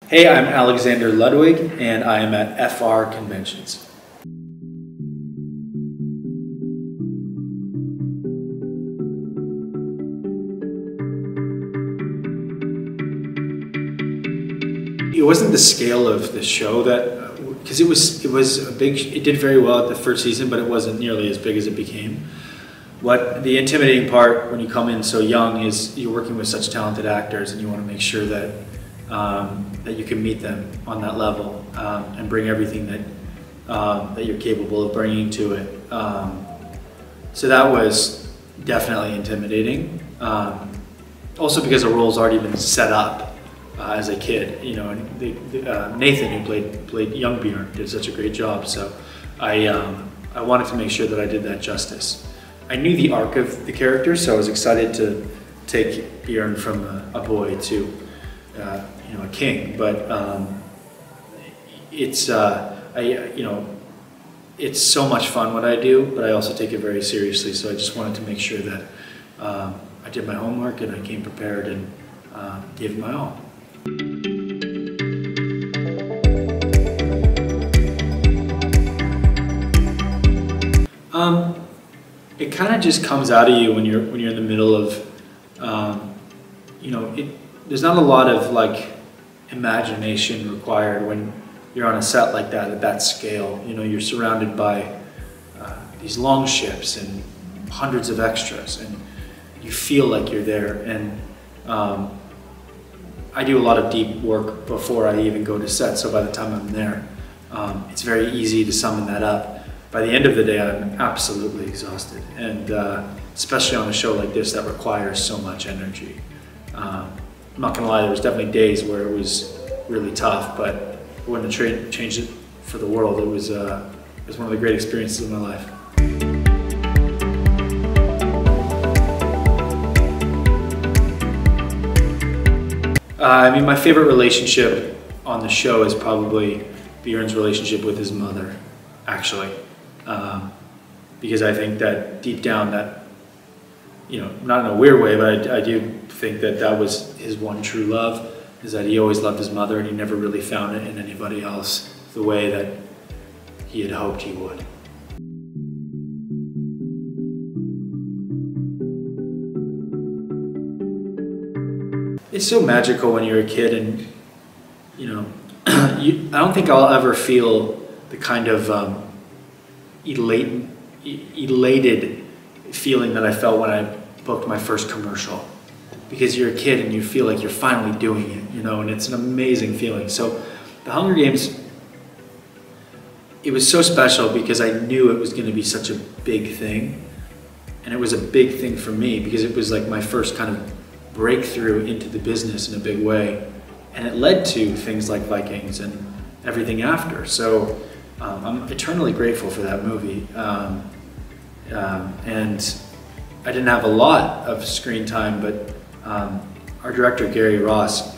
Hey, I'm Alexander Ludwig, and I am at FrConventions. It wasn't the scale of the show that, because it was a big, it did very well at the first season, but it wasn't nearly as big as it became. What the intimidating part when you come in so young is you're working with such talented actors, and you want to make sure that that you can meet them on that level and bring everything that you're capable of bringing to it. So that was definitely intimidating. Also because the role's already been set up as a kid, you know, and Nathan, who played young Björn, did such a great job. So I wanted to make sure that I did that justice. I knew the arc of the character, so I was excited to take Björn from a boy to you know, a king. But it's it's so much fun what I do, but I also take it very seriously. So I just wanted to make sure that I did my homework and I came prepared and gave it my all. It kind of just comes out of you when you're in the middle of, you know, there's not a lot of like imagination required when you're on a set like that at that scale. You know, you're surrounded by these long ships and hundreds of extras, and you feel like you're there. And I do a lot of deep work before I even go to set, so by the time I'm there, it's very easy to summon that up. By the end of the day, I'm absolutely exhausted, and especially on a show like this that requires so much energy. I'm not gonna lie, there was definitely days where it was really tough, but I wouldn't have changed it for the world. It was one of the great experiences of my life. I mean, my favorite relationship on the show is probably Björn's relationship with his mother, actually. Because I think that deep down that, you know, not in a weird way, but I do think that that was his one true love, is that he always loved his mother and he never really found it in anybody else the way that he had hoped he would. It's so magical when you're a kid, and, you know, I don't think I'll ever feel the kind of elated feeling that I felt when I booked my first commercial, because you're a kid and you feel like you're finally doing it, you know, and it's an amazing feeling. So the Hunger Games, it was so special because I knew it was going to be such a big thing, and it was a big thing for me because it was like my first kind of breakthrough into the business in a big way, and it led to things like Vikings and everything after. So I'm eternally grateful for that movie, and I didn't have a lot of screen time, but our director Gary Ross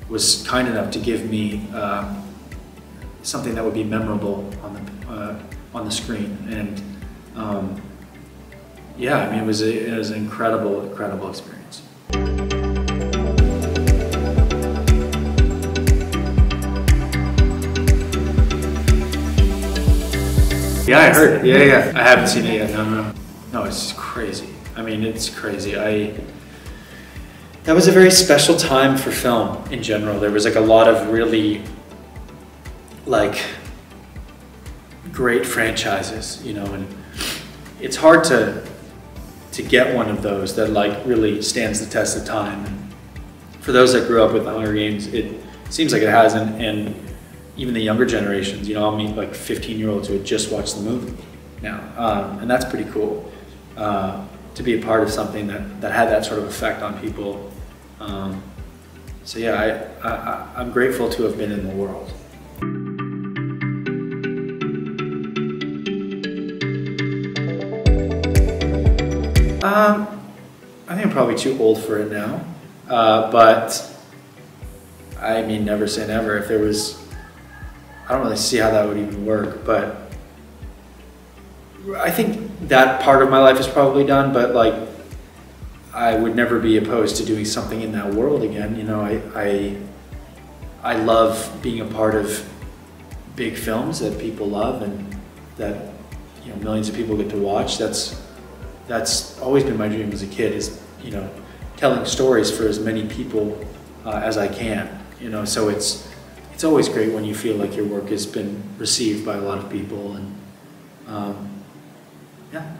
was kind enough to give me something that would be memorable on the screen, and yeah, I mean, it was an incredible experience. Yeah, I heard it. Yeah. I haven't seen it yet. No, it's crazy. I mean, it's crazy. That was a very special time for film in general. There was like a lot of really like great franchises, you know, and it's hard to get one of those that like really stands the test of time. And for those that grew up with the Hunger Games, it seems like it hasn't, and even the younger generations, you know, I'll meet like 15-year-olds who had just watched the movie now, and that's pretty cool to be a part of something that had that sort of effect on people. So yeah, I'm grateful to have been in the world. I think I'm probably too old for it now, but I mean, never say never. If there was, I don't really see how that would even work, but I think that part of my life is probably done, but like, I would never be opposed to doing something in that world again. You know, I love being a part of big films that people love and that millions of people get to watch. That's always been my dream as a kid, is telling stories for as many people as I can. So it's always great when you feel like your work has been received by a lot of people, and yeah.